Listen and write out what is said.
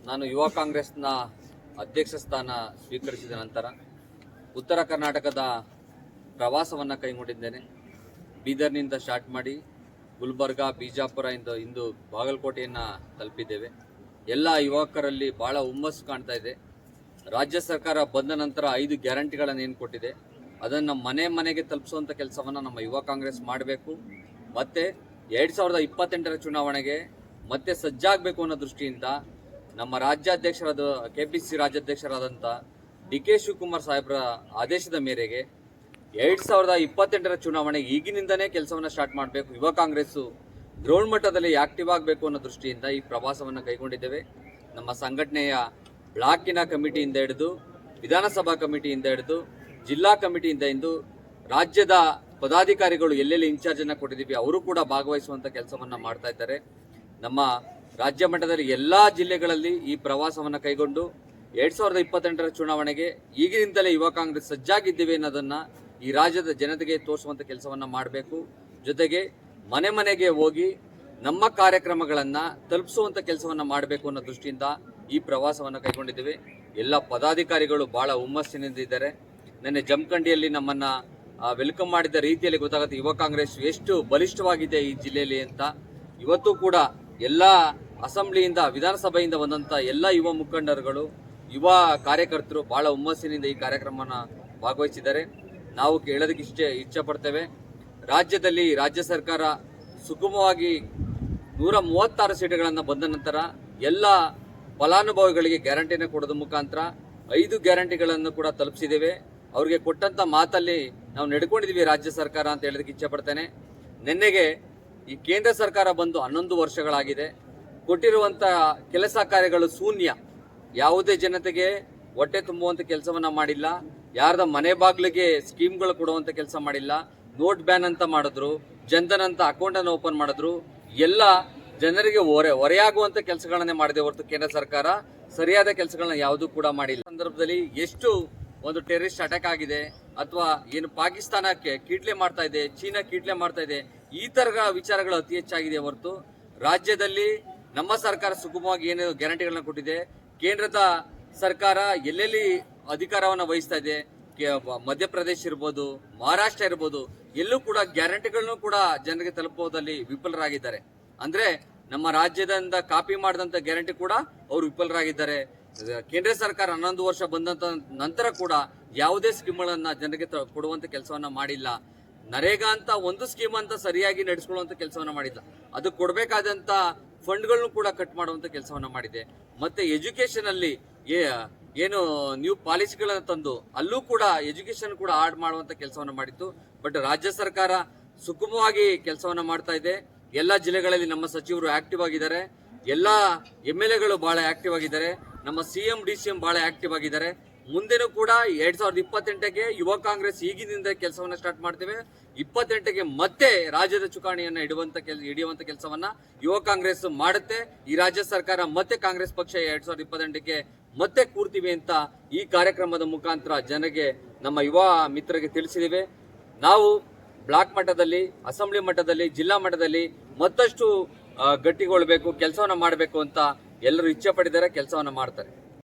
ನಾನು ಯುವ ಕಾಂಗ್ರೆಸ್ನ ಅಧ್ಯಕ್ಷ ಸ್ಥಾನ ಸ್ವೀಕರಿಸಿದ ನಂತರ ಉತ್ತರ ಕರ್ನಾಟಕದ ಪ್ರವಾಸವನ್ನು ಕೈಗೊಂಡಿದ್ದೇನೆ. ಬೀದರ್ನಿಂದ ಸ್ಟಾರ್ಟ್ ಮಾಡಿ ಗುಲ್ಬರ್ಗ, ಬಿಜಾಪುರ ಇಂದು ಬಾಗಲಕೋಟೆಯನ್ನು ತಲುಪಿದ್ದೇವೆ. ಎಲ್ಲ ಯುವಕರಲ್ಲಿ ಭಾಳ ಹುಮ್ಮಸ್ಸು ಕಾಣ್ತಾ ಇದೆ. ರಾಜ್ಯ ಸರ್ಕಾರ ಬಂದ ನಂತರ 5 ಗ್ಯಾರಂಟಿಗಳನ್ನು ಏನು ಕೊಟ್ಟಿದೆ ಅದನ್ನು ಮನೆ ಮನೆಗೆ ತಲುಪಿಸುವಂಥ ಕೆಲಸವನ್ನು ನಮ್ಮ ಯುವ ಕಾಂಗ್ರೆಸ್ ಮಾಡಬೇಕು. ಮತ್ತು 2028ರ ಚುನಾವಣೆಗೆ ಮತ್ತೆ ಸಜ್ಜಾಗಬೇಕು ಅನ್ನೋ ದೃಷ್ಟಿಯಿಂದ ನಮ್ಮ ರಾಜ್ಯಾಧ್ಯಕ್ಷರಾದ KPCC ರಾಜ್ಯಾಧ್ಯಕ್ಷರಾದಂಥ DK ಶಿವಕುಮಾರ್ ಸಾಹೇಬ್ರ ಆದೇಶದ ಮೇರೆಗೆ 2028ರ ಚುನಾವಣೆಗೆ ಈಗಿನಿಂದನೇ ಕೆಲಸವನ್ನು ಸ್ಟಾರ್ಟ್ ಮಾಡಬೇಕು. ಯುವ ಕಾಂಗ್ರೆಸ್ಸು ಗ್ರೌಂಡ್ ಮಟ್ಟದಲ್ಲಿ ಆಕ್ಟಿವ್ ಆಗಬೇಕು ಅನ್ನೋ ದೃಷ್ಟಿಯಿಂದ ಈ ಪ್ರವಾಸವನ್ನು ಕೈಗೊಂಡಿದ್ದೇವೆ. ನಮ್ಮ ಸಂಘಟನೆಯ ಬ್ಲಾಕಿನ ಕಮಿಟಿಯಿಂದ ಹಿಡಿದು ವಿಧಾನಸಭಾ ಕಮಿಟಿಯಿಂದ ಹಿಡಿದು ಜಿಲ್ಲಾ ಕಮಿಟಿಯಿಂದ ಇಂದು ರಾಜ್ಯದ ಪದಾಧಿಕಾರಿಗಳು ಎಲ್ಲೆಲ್ಲಿ ಇನ್ಚಾರ್ಜನ್ನು ಕೊಟ್ಟಿದ್ದೀವಿ ಅವರು ಕೂಡ ಭಾಗವಹಿಸುವಂಥ ಕೆಲಸವನ್ನು ಮಾಡ್ತಾ ಇದ್ದಾರೆ. ನಮ್ಮ ರಾಜ್ಯ ಮಟ್ಟದಲ್ಲಿ ಎಲ್ಲ ಜಿಲ್ಲೆಗಳಲ್ಲಿ ಈ ಪ್ರವಾಸವನ್ನು ಕೈಗೊಂಡು 2028ರ ಚುನಾವಣೆಗೆ ಈಗಿನಿಂದಲೇ ಯುವ ಕಾಂಗ್ರೆಸ್ ಸಜ್ಜಾಗಿದ್ದೇವೆ ಅನ್ನೋದನ್ನು ಈ ರಾಜ್ಯದ ಜನತೆಗೆ ತೋರಿಸುವಂಥ ಕೆಲಸವನ್ನು ಮಾಡಬೇಕು. ಜೊತೆಗೆ ಮನೆ ಮನೆಗೆ ಹೋಗಿ ನಮ್ಮ ಕಾರ್ಯಕ್ರಮಗಳನ್ನು ತಲುಪಿಸುವಂಥ ಕೆಲಸವನ್ನು ಮಾಡಬೇಕು ಅನ್ನೋ ದೃಷ್ಟಿಯಿಂದ ಈ ಪ್ರವಾಸವನ್ನು ಕೈಗೊಂಡಿದ್ದೇವೆ. ಎಲ್ಲ ಪದಾಧಿಕಾರಿಗಳು ಭಾಳ ಹುಮ್ಮಸ್ಸಿನಿಂದ ಇದ್ದಾರೆ. ನೆನ್ನೆ ಜಮಖಂಡಿಯಲ್ಲಿ ನಮ್ಮನ್ನು ವೆಲ್ಕಮ್ ಮಾಡಿದ ರೀತಿಯಲ್ಲಿ ಗೊತ್ತಾಗುತ್ತೆ ಯುವ ಕಾಂಗ್ರೆಸ್ ಎಷ್ಟು ಬಲಿಷ್ಠವಾಗಿದೆ ಈ ಜಿಲ್ಲೆಯಲ್ಲಿ ಅಂತ. ಇವತ್ತು ಕೂಡ ಎಲ್ಲ ಅಸೆಂಬ್ಲಿಯಿಂದ ವಿಧಾನಸಭೆಯಿಂದ ಬಂದಂಥ ಎಲ್ಲ ಯುವ ಮುಖಂಡರುಗಳು, ಯುವ ಕಾರ್ಯಕರ್ತರು ಭಾಳ ಹುಮ್ಮಸ್ಸಿನಿಂದ ಈ ಕಾರ್ಯಕ್ರಮವನ್ನು ಭಾಗವಹಿಸಿದ್ದಾರೆ. ನಾವು ಹೇಳೋದಕ್ಕೆ ಇಷ್ಟಪಡ್ತೇವೆ, ರಾಜ್ಯದಲ್ಲಿ ರಾಜ್ಯ ಸರ್ಕಾರ ಸುಗಮವಾಗಿ 136 ಸೀಟುಗಳನ್ನು ಬಂದ ನಂತರ ಎಲ್ಲ ಫಲಾನುಭವಿಗಳಿಗೆ ಗ್ಯಾರಂಟಿನ ಕೊಡೋದ್ರ ಮುಖಾಂತರ 5 ಗ್ಯಾರಂಟಿಗಳನ್ನು ಕೂಡ ತಲುಪಿಸಿದ್ದೇವೆ. ಅವ್ರಿಗೆ ಕೊಟ್ಟಂಥ ಮಾತಲ್ಲಿ ನಾವು ನಡ್ಕೊಂಡಿದ್ದೀವಿ ರಾಜ್ಯ ಸರ್ಕಾರ ಅಂತ ಹೇಳೋದಕ್ಕೆ ಇಷ್ಟಪಡ್ತೇನೆ. ನಿನ್ನೆಗೆ ಈ ಕೇಂದ್ರ ಸರ್ಕಾರ ಬಂದು 11 ವರ್ಷಗಳಾಗಿದೆ. ಕೊಟ್ಟಿರುವಂಥ ಕೆಲಸ ಕಾರ್ಯಗಳು ಶೂನ್ಯ. ಯಾವುದೇ ಜನತೆಗೆ ಹೊಟ್ಟೆ ತುಂಬುವಂಥ ಕೆಲಸವನ್ನು ಮಾಡಿಲ್ಲ. ಯಾರ್ದ ಮನೆ ಬಾಗಿಲಿಗೆ ಸ್ಕೀಮ್ಗಳು ಕೊಡುವಂಥ ಕೆಲಸ ಮಾಡಿಲ್ಲ. ನೋಟ್ ಬ್ಯಾನ್ ಅಂತ ಮಾಡಿದ್ರು, ಜನ್ಧನ್ ಅಂತ ಅಕೌಂಟನ್ನು ಓಪನ್ ಮಾಡಿದ್ರು. ಎಲ್ಲ ಜನರಿಗೆ ಹೊರೆಯಾಗುವಂಥ ಕೆಲಸಗಳನ್ನೇ ಮಾಡಿದೆ ಹೊರತು ಕೇಂದ್ರ ಸರ್ಕಾರ ಸರಿಯಾದ ಕೆಲಸಗಳನ್ನ ಯಾವುದೂ ಕೂಡ ಮಾಡಿಲ್ಲ. ಸಂದರ್ಭದಲ್ಲಿ ಎಷ್ಟು ಒಂದು ಟೆರರಿಸ್ಟ್ ಅಟ್ಯಾಕ್ ಆಗಿದೆ, ಅಥವಾ ಏನು ಪಾಕಿಸ್ತಾನಕ್ಕೆ ಕೀಟ್ಲೆ ಮಾಡ್ತಾ ಇದೆ, ಚೀನಾ ಕೀಟ್ಲೆ ಮಾಡ್ತಾ ಇದೆ, ಈ ಥರ ವಿಚಾರಗಳು ಅತಿ ಹೆಚ್ಚಾಗಿದೆ ಹೊರತು ರಾಜ್ಯದಲ್ಲಿ ನಮ್ಮ ಸರ್ಕಾರ ಸುಗಮವಾಗಿ ಏನು ಗ್ಯಾರಂಟಿಗಳನ್ನ ಕೊಟ್ಟಿದೆ. ಕೇಂದ್ರದ ಸರ್ಕಾರ ಎಲ್ಲೆಲ್ಲಿ ಅಧಿಕಾರವನ್ನು ವಹಿಸ್ತಾ ಇದೆ, ಮಧ್ಯಪ್ರದೇಶ ಇರ್ಬೋದು, ಮಹಾರಾಷ್ಟ್ರ ಇರ್ಬೋದು, ಎಲ್ಲೂ ಕೂಡ ಗ್ಯಾರಂಟಿಗಳನ್ನು ಕೂಡ ಜನರಿಗೆ ತಲುಪುವುದಲ್ಲಿ ವಿಫಲರಾಗಿದ್ದಾರೆ. ಅಂದರೆ ನಮ್ಮ ರಾಜ್ಯದಿಂದ ಕಾಪಿ ಮಾಡಿದಂಥ ಗ್ಯಾರಂಟಿ ಕೂಡ ಅವರು ವಿಫಲರಾಗಿದ್ದಾರೆ. ಕೇಂದ್ರ ಸರ್ಕಾರ 11 ವರ್ಷ ಬಂದಂತ ನಂತರ ಕೂಡ ಯಾವುದೇ ಸ್ಕೀಮ್ಗಳನ್ನು ಜನರಿಗೆ ಕೊಡುವಂಥ ಕೆಲಸವನ್ನು ಮಾಡಿಲ್ಲ. ನರೇಗಾ ಅಂತ ಒಂದು ಸ್ಕೀಮ್ ಅಂತ ಸರಿಯಾಗಿ ನಡೆಸ್ಕೊಳ್ಳುವಂಥ ಕೆಲಸವನ್ನು ಮಾಡಿಲ್ಲ. ಅದು ಕೊಡಬೇಕಾದಂಥ ಫಂಡ್ಗಳನ್ನು ಕೂಡ ಕಟ್ ಮಾಡುವಂಥ ಕೆಲಸವನ್ನು ಮಾಡಿದೆ. ಮತ್ತು ಎಜುಕೇಷನಲ್ಲಿ ಏನು ನ್ಯೂ ಪಾಲಿಸಿಗಳನ್ನು ತಂದು ಅಲ್ಲೂ ಕೂಡ ಎಜುಕೇಷನ್ ಕೂಡ ಆಡ್ ಮಾಡುವಂಥ ಕೆಲಸವನ್ನು ಮಾಡಿತ್ತು. ಬಟ್ ರಾಜ್ಯ ಸರ್ಕಾರ ಸುಗಮವಾಗಿ ಕೆಲಸವನ್ನು ಮಾಡ್ತಾ ಇದೆ. ಎಲ್ಲ ಜಿಲ್ಲೆಗಳಲ್ಲಿ ನಮ್ಮ ಸಚಿವರು ಆಕ್ಟಿವ್ ಆಗಿದ್ದಾರೆ. ಎಲ್ಲ MLAಗಳು ಭಾಳ ಆಕ್ಟಿವ್ ಆಗಿದ್ದಾರೆ. ನಮ್ಮ CM DCM ಭಾಳ ಆಕ್ಟಿವ್ ಆಗಿದ್ದಾರೆ. ಮುಂದೆನೂ ಕೂಡ 2028ಗೆ ಯುವ ಕಾಂಗ್ರೆಸ್ ಈಗಿನಿಂದ ಕೆಲಸವನ್ನು ಸ್ಟಾರ್ಟ್ ಮಾಡ್ತೇವೆ. 28ಗೆ ಮತ್ತೆ ರಾಜ್ಯದ ಚುಕ್ಕಾಣಿಯನ್ನು ಹಿಡಿಯುವಂಥ ಕೆಲಸವನ್ನ ಯುವ ಕಾಂಗ್ರೆಸ್ ಮಾಡುತ್ತೆ. ಈ ರಾಜ್ಯ ಸರ್ಕಾರ ಮತ್ತೆ ಕಾಂಗ್ರೆಸ್ ಪಕ್ಷ 2028ಗೆ ಮತ್ತೆ ಕೂರ್ತೀವಿ ಅಂತ ಈ ಕಾರ್ಯಕ್ರಮದ ಮುಖಾಂತರ ಜನರಿಗೆ, ನಮ್ಮ ಯುವ ಮಿತ್ರರಿಗೆ ತಿಳಿಸಿದ್ದೇವೆ. ನಾವು ಬ್ಲಾಕ್ ಮಟ್ಟದಲ್ಲಿ, ಅಸೆಂಬ್ಲಿ ಮಟ್ಟದಲ್ಲಿ, ಜಿಲ್ಲಾ ಮಟ್ಟದಲ್ಲಿ ಮತ್ತಷ್ಟು ಗಟ್ಟಿಗೊಳ್ಳಬೇಕು, ಕೆಲಸವನ್ನು ಮಾಡಬೇಕು ಅಂತ ಎಲ್ಲರೂ ಇಚ್ಛೆ ಪಟ್ಟಿದ್ದಾರೆ, ಕೆಲಸವನ್ನು ಮಾಡ್ತಾರೆ.